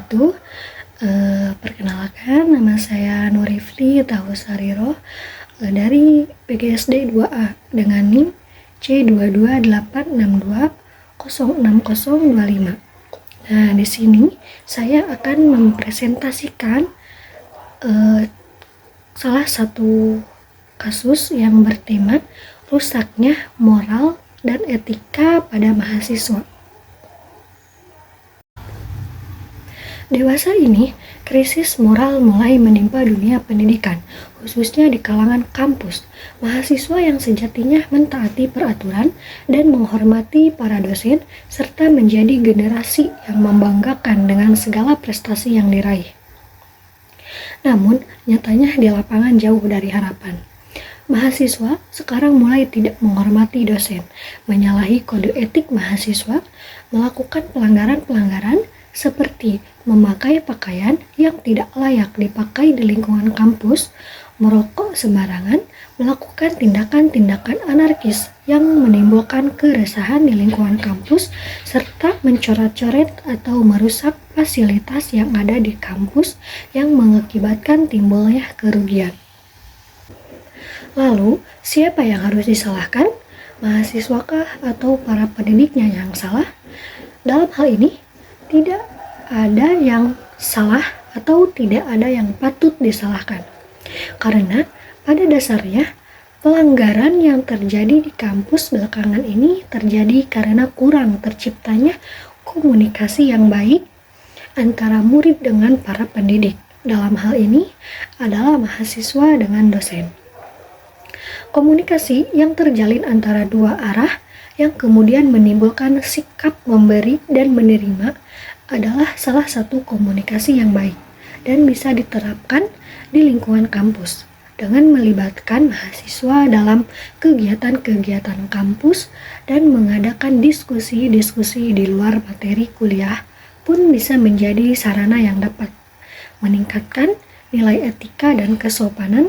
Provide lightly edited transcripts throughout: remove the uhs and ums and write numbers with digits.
wabarakatuh. Perkenalkan, nama saya Nurifli Tauhusariro dari PGSD 2A dengan NIM C22862060025. Nah, di sini saya akan mempresentasikan salah satu kasus yang bertema rusaknya moral dan etika pada mahasiswa. Dewasa ini, krisis moral mulai menimpa dunia pendidikan, khususnya di kalangan kampus. Mahasiswa yang sejatinya mentaati peraturan dan menghormati para dosen, serta menjadi generasi yang membanggakan dengan segala prestasi yang diraih. Namun, nyatanya di lapangan jauh dari harapan. Mahasiswa sekarang mulai tidak menghormati dosen, menyalahi kode etik mahasiswa, melakukan pelanggaran-pelanggaran seperti memakai pakaian yang tidak layak dipakai di lingkungan kampus, merokok sembarangan, melakukan tindakan-tindakan anarkis yang menimbulkan keresahan di lingkungan kampus, serta mencoret-coret atau merusak fasilitas yang ada di kampus yang mengakibatkan timbulnya kerugian. Lalu, siapa yang harus disalahkan? Mahasiswakah atau para pendidiknya yang salah? Dalam hal ini, tidak ada yang salah atau tidak ada yang patut disalahkan. Karena pada dasarnya, pelanggaran yang terjadi di kampus belakangan ini terjadi karena kurang terciptanya komunikasi yang baik antara murid dengan para pendidik. Dalam hal ini adalah mahasiswa dengan dosen. Komunikasi yang terjalin antara dua arah yang kemudian menimbulkan sikap memberi dan menerima adalah salah satu komunikasi yang baik dan bisa diterapkan di lingkungan kampus dengan melibatkan mahasiswa dalam kegiatan-kegiatan kampus dan mengadakan diskusi-diskusi di luar materi kuliah pun bisa menjadi sarana yang dapat meningkatkan nilai etika dan kesopanan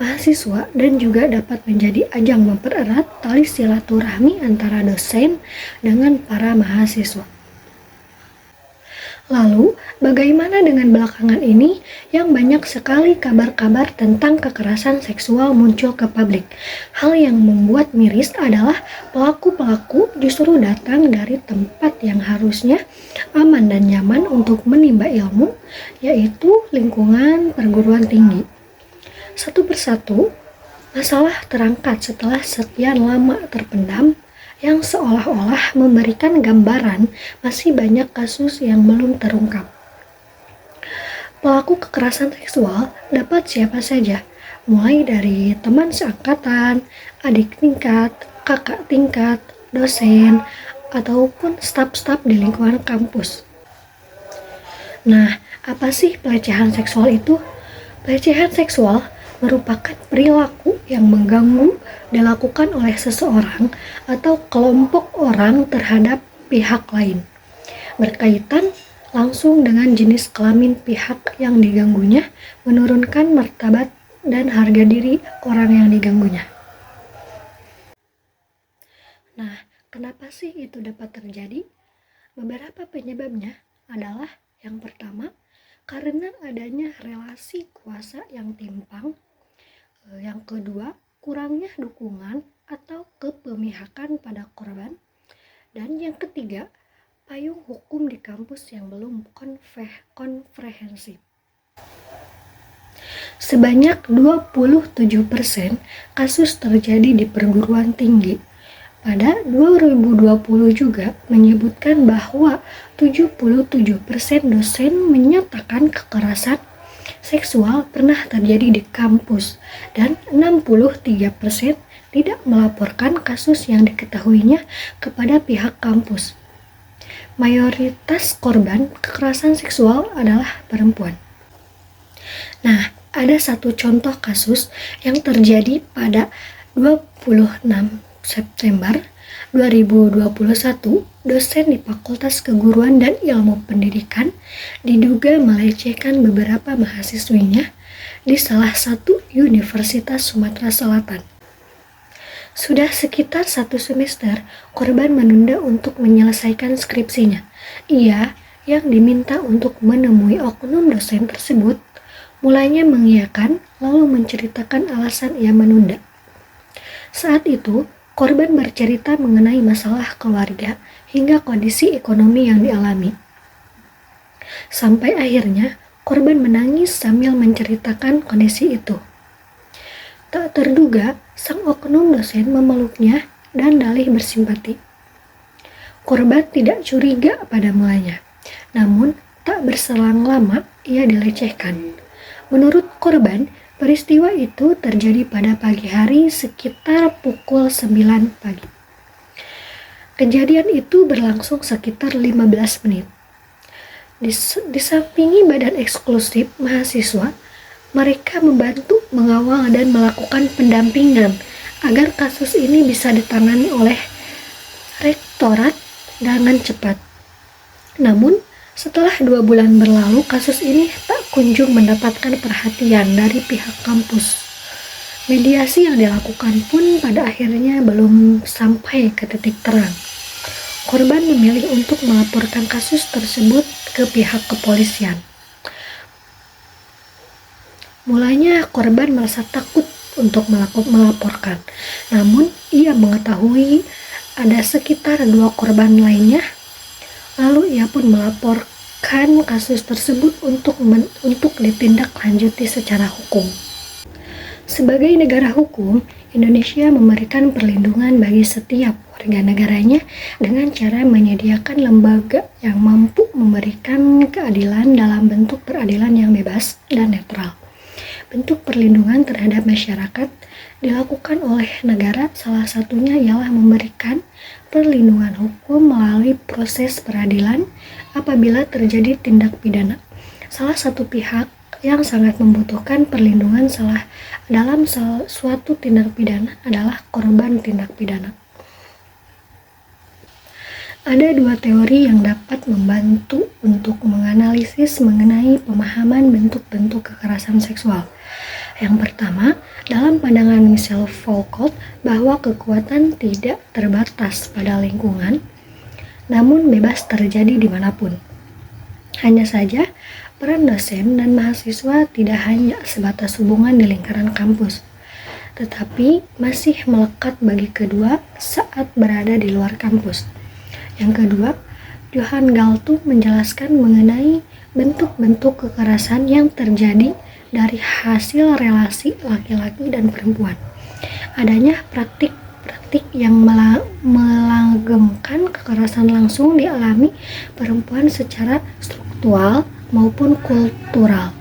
mahasiswa dan juga dapat menjadi ajang mempererat tali silaturahmi antara dosen dengan para mahasiswa. Lalu, bagaimana dengan belakangan ini yang banyak sekali kabar-kabar tentang kekerasan seksual muncul ke publik? Hal yang membuat miris adalah pelaku-pelaku justru datang dari tempat yang harusnya aman dan nyaman untuk menimba ilmu, yaitu lingkungan perguruan tinggi. Satu persatu, masalah terangkat setelah sekian lama terpendam yang seolah-olah memberikan gambaran masih banyak kasus yang belum terungkap. Pelaku kekerasan seksual dapat siapa saja, mulai dari teman seangkatan, adik tingkat, kakak tingkat, dosen, ataupun staf-staf di lingkungan kampus. Nah, apa sih pelecehan seksual itu? Pelecehan seksual merupakan perilaku yang mengganggu dilakukan oleh seseorang atau kelompok orang terhadap pihak lain, berkaitan langsung dengan jenis kelamin pihak yang diganggunya, menurunkan martabat dan harga diri orang yang diganggunya. Nah, kenapa sih itu dapat terjadi? Beberapa penyebabnya adalah yang pertama, karena adanya relasi kuasa yang timpang. Yang kedua, kurangnya dukungan atau kepemihakan pada korban. Dan yang ketiga, payung hukum di kampus yang belum komprehensif. Sebanyak 27% kasus terjadi di perguruan tinggi. Pada 2020 juga menyebutkan bahwa 77% dosen menyatakan kekerasan seksual pernah terjadi di kampus dan 63% tidak melaporkan kasus yang diketahuinya kepada pihak kampus. Mayoritas korban kekerasan seksual adalah perempuan. Nah, ada satu contoh kasus yang terjadi pada 26 September 2021, dosen di Fakultas Keguruan dan Ilmu Pendidikan diduga melecehkan beberapa mahasiswinya di salah satu universitas Sumatera Selatan. Sudah sekitar 1 semester, korban menunda untuk menyelesaikan skripsinya. Ia yang diminta untuk menemui oknum dosen tersebut mulanya mengiyakan lalu menceritakan alasan ia menunda. Saat itu, korban bercerita mengenai masalah keluarga hingga kondisi ekonomi yang dialami. Sampai akhirnya, korban menangis sambil menceritakan kondisi itu. Tak terduga, sang oknum dosen memeluknya dan dalih bersimpati. Korban tidak curiga pada mulanya, namun tak berselang lama ia dilecehkan. Menurut korban, peristiwa itu terjadi pada pagi hari sekitar pukul 9 pagi. Kejadian itu berlangsung sekitar 15 menit. Disampingi badan eksklusif mahasiswa, mereka membantu mengawal dan melakukan pendampingan agar kasus ini bisa ditangani oleh rektorat dengan cepat. Namun, setelah 2 bulan berlalu, kasus ini tak kunjung mendapatkan perhatian dari pihak kampus. Mediasi yang dilakukan pun pada akhirnya belum sampai ke titik terang. Korban memilih untuk melaporkan kasus tersebut ke pihak kepolisian. Mulanya korban merasa takut untuk melaporkan, namun ia mengetahui ada sekitar 2 korban lainnya. Lalu ia pun melaporkan kasus tersebut untuk ditindaklanjuti secara hukum. Sebagai negara hukum, Indonesia memberikan perlindungan bagi setiap warga negaranya dengan cara menyediakan lembaga yang mampu memberikan keadilan dalam bentuk peradilan yang bebas dan netral. Bentuk perlindungan terhadap masyarakat dilakukan oleh negara, salah satunya ialah memberikan perlindungan hukum melalui proses peradilan apabila terjadi tindak pidana. Salah satu pihak yang sangat membutuhkan perlindungan dalam suatu tindak pidana adalah korban tindak pidana. Ada 2 teori yang dapat membantu untuk menganalisis mengenai pemahaman bentuk-bentuk kekerasan seksual. Yang pertama, dalam pandangan Michel Foucault bahwa kekuatan tidak terbatas pada lingkungan, namun bebas terjadi dimanapun. Hanya saja, peran dosen dan mahasiswa tidak hanya sebatas hubungan di lingkaran kampus, tetapi masih melekat bagi kedua saat berada di luar kampus. Yang kedua, Johann Galtung menjelaskan mengenai bentuk-bentuk kekerasan yang terjadi dari hasil relasi laki-laki dan perempuan. Adanya praktik-praktik yang melanggengkan kekerasan langsung dialami perempuan secara struktural maupun kultural.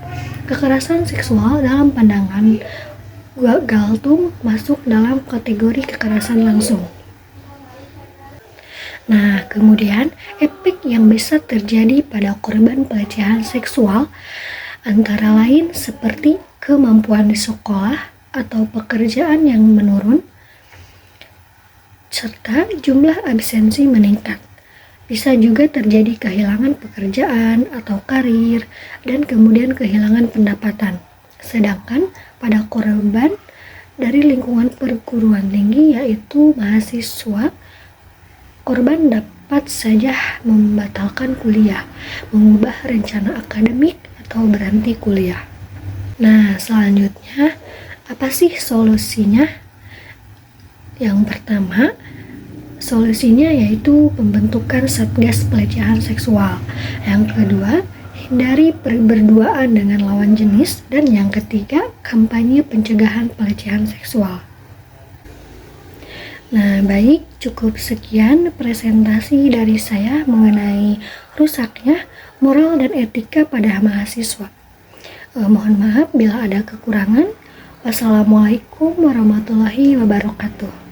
Kekerasan seksual dalam pandangan Galtung masuk dalam kategori kekerasan langsung. Nah, kemudian efek yang bisa terjadi pada korban pelecehan seksual antara lain seperti kemampuan di sekolah atau pekerjaan yang menurun, serta jumlah absensi meningkat. Bisa juga terjadi kehilangan pekerjaan atau karir, dan kemudian kehilangan pendapatan. Sedangkan pada korban dari lingkungan perguruan tinggi yaitu mahasiswa, korban dapat saja membatalkan kuliah, mengubah rencana akademik, atau berhenti kuliah. Nah, selanjutnya, apa sih solusinya? Yang pertama, solusinya yaitu pembentukan Satgas Pelecehan Seksual. Yang kedua, hindari berduaan dengan lawan jenis. Dan yang ketiga, kampanye pencegahan pelecehan seksual. Nah, baik, cukup sekian presentasi dari saya mengenai rusaknya moral dan etika pada mahasiswa. Mohon maaf bila ada kekurangan. Wassalamualaikum warahmatullahi wabarakatuh.